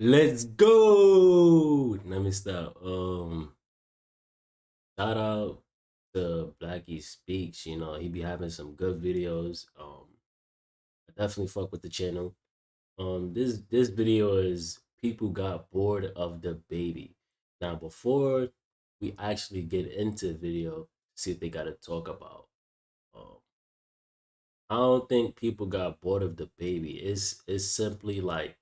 Let's go. Let me stop. Shout out to Blackie Speaks. He be having some good videos. I definitely fuck with the channel. This video is people got bored of the baby. Now, before we actually get into the video, see if they got to talk about. Um, I don't think people got bored of the baby. It's simply like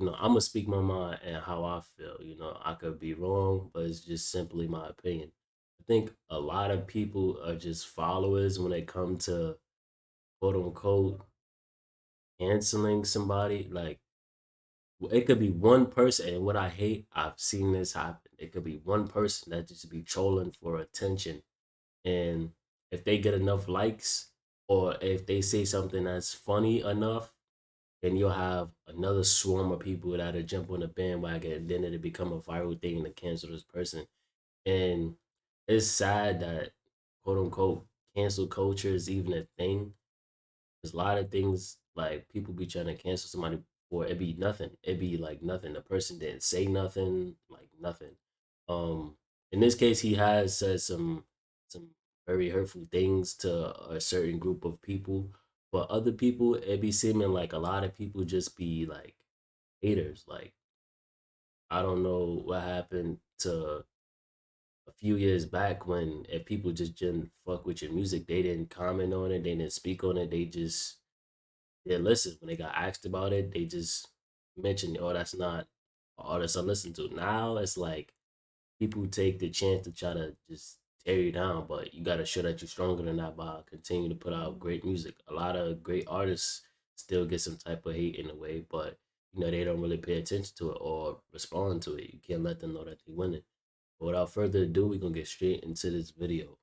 I'm gonna speak my mind and how I feel. I could be wrong, but it's just simply my opinion. I think a lot of people are just followers when it come to quote unquote canceling somebody. Like it could be one person, and what I hate, I've seen this happen. It could be one person that just be trolling for attention, and if they get enough likes or if they say something that's funny enough, then you'll have another swarm of people that'll jump on the bandwagon, and then it'll become a viral thing to cancel this person. And it's sad that quote unquote cancel culture is even a thing. There's a lot of things like people be trying to cancel somebody for it be nothing. It be like nothing. The person didn't say nothing, like nothing. Um, in this case, he has said some very hurtful things to a certain group of people, but other people, it be seeming like a lot of people just be like haters. Like I don't know what happened to a few years back when if people just didn't fuck with your music, they didn't comment on it, they didn't speak on it, they just didn't listen. When they got asked about it, they just mentioned, "Oh, that's not an artist I listen to." Now it's like people take the chance to try to just tear you down, but you gotta show that you're stronger than that by continuing to put out great music. A lot of great artists still get some type of hate in a way, but they don't really pay attention to it or respond to it. You can't let them know that they win it. But without further ado, we're gonna get straight into this video.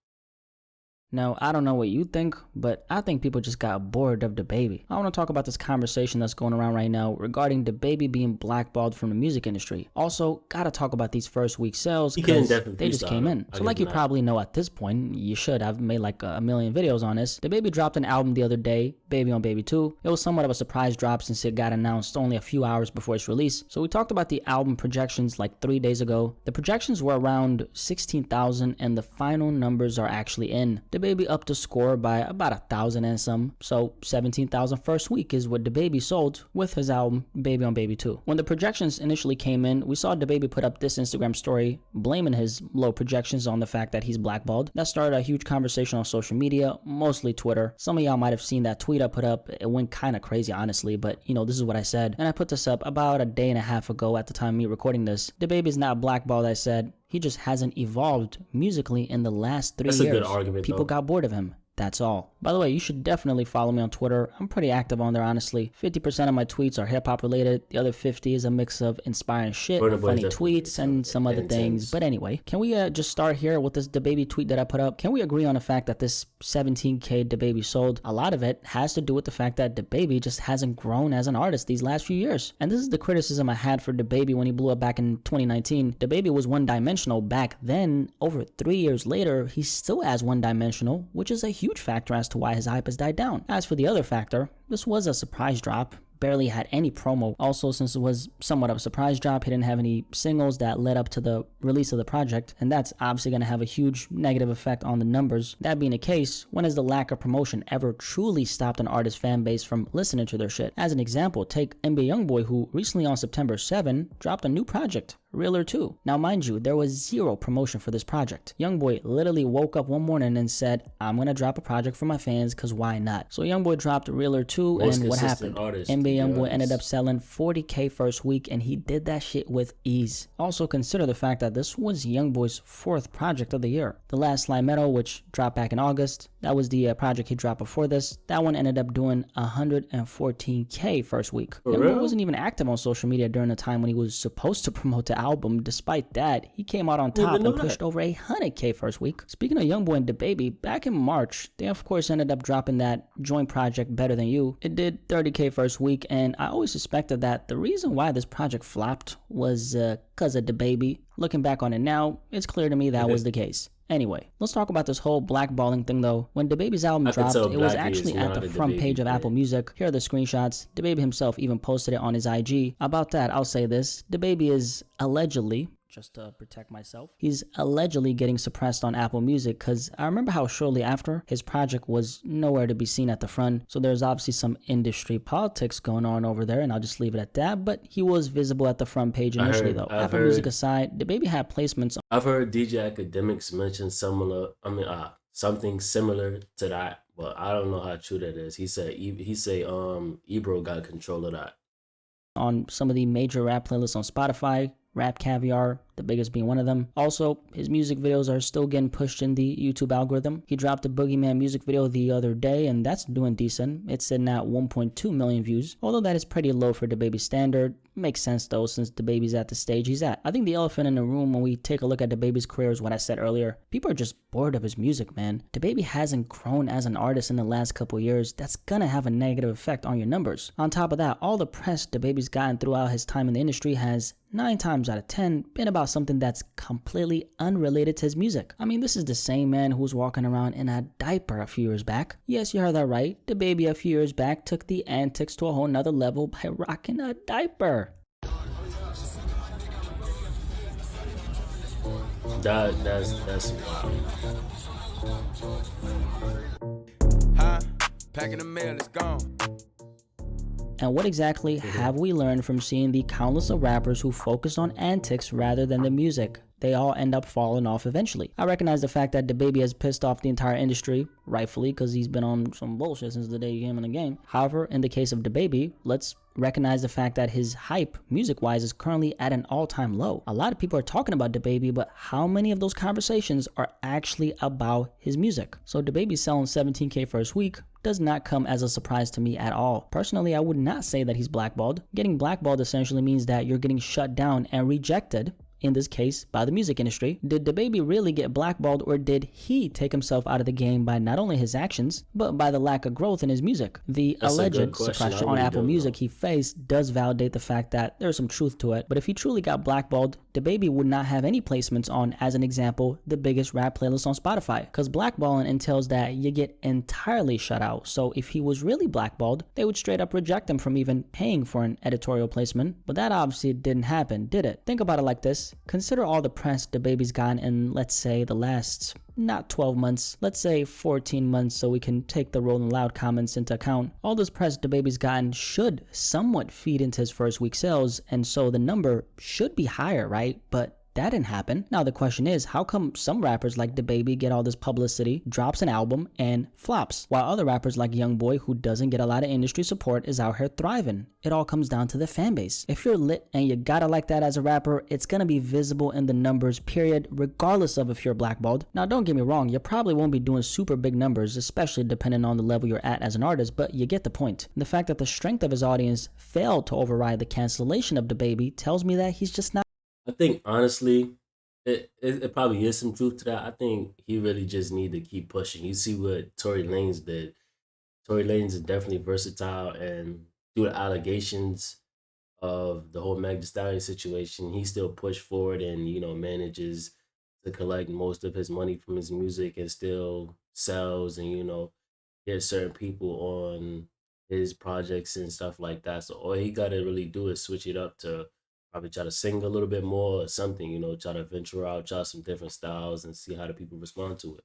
Now, I don't know what you think, but I think people just got bored of DaBaby. I want to talk about this conversation that's going around right now regarding DaBaby being blackballed from the music industry. Also, gotta talk about these first week sales He can because definitely they just came freestyle though. in. I So give like him you that. probably know at this point, you should have made like a million videos on this. DaBaby dropped an album the other day, Baby on Baby 2. It was somewhat of a surprise drop since it got announced only a few hours before its release. So we talked about the album projections like 3 days ago. The projections were around 16,000 and the final numbers are actually in. DaBaby upped the score by about 1,000 and some, so 17,000 first week is what DaBaby sold with his album Baby on Baby 2. When the projections initially came in, we saw DaBaby put up this Instagram story blaming his low projections on the fact that he's blackballed. That started a huge conversation on social media, mostly Twitter. Some of y'all might have seen that tweet I put up. It went kind of crazy, honestly, but this is what I said. And I put this up about a day and a half ago at the time of me recording this. DaBaby's not blackballed, I said. He just hasn't evolved musically in the last 3 That's years. a good argument People though. got bored of him. That's all. By the way, you should definitely follow me on Twitter. I'm pretty active on there, honestly. 50% of my tweets are hip-hop related. The other 50 is a mix of inspiring shit, Burna Boy funny definitely tweets, and some other things. But anyway, can we just start here with this DaBaby tweet that I put up? Can we agree on the fact that this 17K DaBaby sold? A lot of it has to do with the fact that DaBaby just hasn't grown as an artist these last few years. And this is the criticism I had for DaBaby when he blew up back in 2019. DaBaby was one-dimensional back then. Over 3 years later, he's still as one-dimensional, which is a huge factor as to why his hype has died down. As for the other factor, this was a surprise drop. Barely had any promo. Also, since it was somewhat of a surprise drop, he didn't have any singles that led up to the release of the project, and that's obviously going to have a huge negative effect on the numbers. That being the case, when has the lack of promotion ever truly stopped an artist's fan base from listening to their shit? As an example, take NBA Youngboy, who recently on September 7 dropped a new project, Realer 2. Now mind you, there was zero promotion for this project. Youngboy literally woke up one morning and said, I'm gonna drop a project for my fans cause why not? So Youngboy dropped Realer 2 Most and what consistent happened? artist, NBA to be Youngboy ended up honest. selling 40K first week and he did that shit with ease. Also consider the fact that this was Youngboy's 4th project of the year. The last Slime Metal, which dropped back in August, that was the project he dropped before this. That one ended up doing 114K first week. For Youngboy real? wasn't even active on social media during the time when he was supposed to promote the album. Despite that, he came out on Didn't top even and know pushed that. over 100K first week. Speaking of Youngboy and DaBaby, back in March, they of course ended up dropping that joint project Better Than You. It did 30K first week, and I always suspected that the reason why this project flopped was cause of DaBaby. Looking back on it now, it's clear to me that was the case. Anyway, let's talk about this whole blackballing thing though. When DaBaby's album I could dropped, tell it was Blackie is actually at not the a front page DaBaby of Apple fan. Music. Here are the screenshots. DaBaby himself even posted it on his IG. About that, I'll say this. DaBaby is allegedly, just to protect myself, he's allegedly getting suppressed on Apple Music because I remember how shortly after his project was nowhere to be seen at the front. So there's obviously some industry politics going on over there, and I'll just leave it at that. But he was visible at the front page initially though. Apple Music aside, DaBaby had placements. I've heard DJ Academics mention something similar to that, but I don't know how true that is. He said Ebro got control of that On some of the major rap playlists on Spotify, Rap Caviar, the biggest being one of them. Also, his music videos are still getting pushed in the YouTube algorithm. He dropped a Boogeyman music video the other day, and that's doing decent. It's sitting at 1.2 million views, although that is pretty low for DaBaby's standard. Makes sense though, since DaBaby's at the stage he's at. I think the elephant in the room when we take a look at DaBaby's career is what I said earlier. People are just bored of his music, man. DaBaby hasn't grown as an artist in the last couple years. That's gonna have a negative effect on your numbers. On top of that, all the press DaBaby's gotten throughout his time in the industry has 9 times out of 10 been about something that's completely unrelated to his music. I mean, this is the same man who was walking around in a diaper a few years back. Yes, you heard that right. DaBaby a few years back took the antics to a whole nother level by rocking a diaper. That's wild. Huh? Packing the mail, it's gone. And what exactly have we learned from seeing the countless of rappers who focus on antics rather than the music? They all end up falling off eventually. I recognize the fact that DaBaby has pissed off the entire industry, rightfully, because he's been on some bullshit since the day he came in the game. However, in the case of DaBaby, let's recognize the fact that his hype, music-wise, is currently at an all-time low. A lot of people are talking about DaBaby, but how many of those conversations are actually about his music? So DaBaby selling 17K first week does not come as a surprise to me at all. Personally, I would not say that he's blackballed. Getting blackballed essentially means that you're getting shut down and rejected, in this case, by the music industry. Did DaBaby really get blackballed, or did he take himself out of the game by not only his actions, but by the lack of growth in his music? The alleged suppression on Apple Music he faced does validate the fact that there's some truth to it, but if he truly got blackballed, DaBaby would not have any placements on, as an example, the biggest rap playlist on Spotify, because blackballing entails that you get entirely shut out. So if he was really blackballed, they would straight up reject him from even paying for an editorial placement, but that obviously didn't happen, did it? Think about it like this. Consider all the press DaBaby's gotten in, let's say, the last, not 12 months, let's say 14 months, so we can take the Rolling Loud comments into account. All this press DaBaby's gotten should somewhat feed into his first week sales, and so the number should be higher, right? But that didn't happen. Now the question is, how come some rappers like DaBaby get all this publicity, drops an album, and flops, while other rappers like Youngboy, who doesn't get a lot of industry support, is out here thriving? It all comes down to the fan base. If you're lit and you gotta like that as a rapper, it's gonna be visible in the numbers, period, regardless of if you're blackballed. Now don't get me wrong, you probably won't be doing super big numbers, especially depending on the level you're at as an artist, but you get the point. The fact that the strength of his audience failed to override the cancellation of DaBaby tells me that he's just not. I think honestly, it probably is some truth to that. I think he really just need to keep pushing. You see what Tory Lanez did. Tory Lanez is definitely versatile, and through the allegations of the whole Meg Thee Stallion situation, he still pushed forward and manages to collect most of his money from his music and still sells and get certain people on his projects and stuff like that. So all he got to really do is switch it up to probably try to sing a little bit more or something, try to venture out, try some different styles and see how the people respond to it.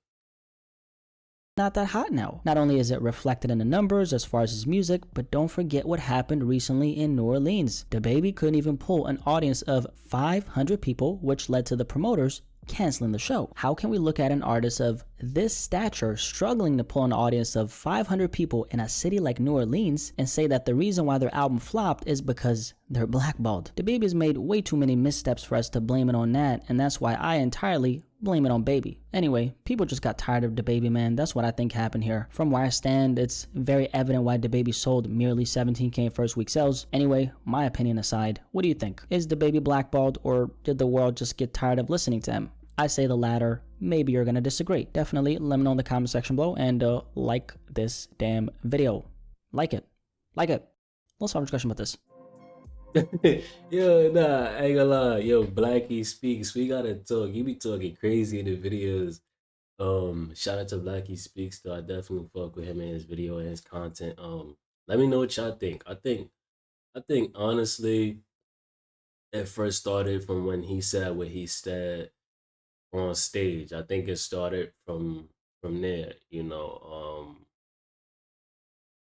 Not that hot now. Not only is it reflected in the numbers as far as his music, but don't forget what happened recently in New Orleans. DaBaby couldn't even pull an audience of 500 people, which led to the promoters canceling the show. How can we look at an artist of this stature struggling to pull an audience of 500 people in a city like New Orleans and say that the reason why their album flopped is because they're blackballed? DaBaby has made way too many missteps for us to blame it on that, and that's why I entirely blame it on Baby. Anyway, people just got tired of DaBaby, man. That's what I think happened here. From where I stand, it's very evident why DaBaby sold merely 17K in first week sales. Anyway, my opinion aside, what do you think? Is DaBaby blackballed, or did the world just get tired of listening to him? I say the latter. Maybe you're gonna disagree. Definitely let me know in the comment section below, and like this damn video. Like it. Let's have a discussion about this. Yo, nah, I ain't gonna lie. Yo, Blackie speaks. We gotta talk. You be talking crazy in the videos. Shout out to Blackie Speaks though. I definitely fuck with him and his video and his content. Let me know what y'all think. I think honestly, it first started from when he said what he said on stage. I think it started from there.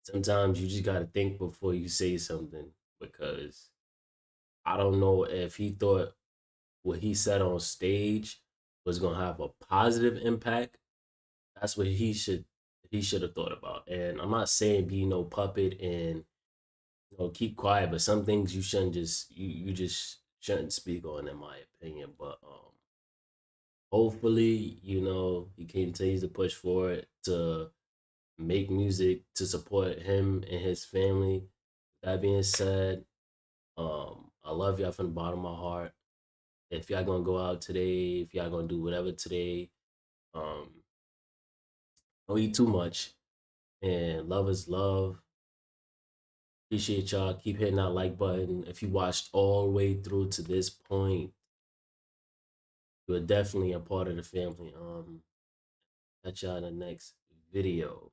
Sometimes you just gotta think before you say something because I don't know if he thought what he said on stage was gonna have a positive impact. That's what he should have thought about. And I'm not saying be no puppet and keep quiet, but some things you shouldn't just you just shouldn't speak on, in my opinion. But hopefully, he continues to push forward to make music to support him and his family. That being said, I love y'all from the bottom of my heart. If y'all gonna go out today, if y'all gonna do whatever today, um, don't eat too much. And love is love. Appreciate y'all. Keep hitting that like button. If you watched all the way through to this point, you are definitely a part of the family. Catch y'all in the next video.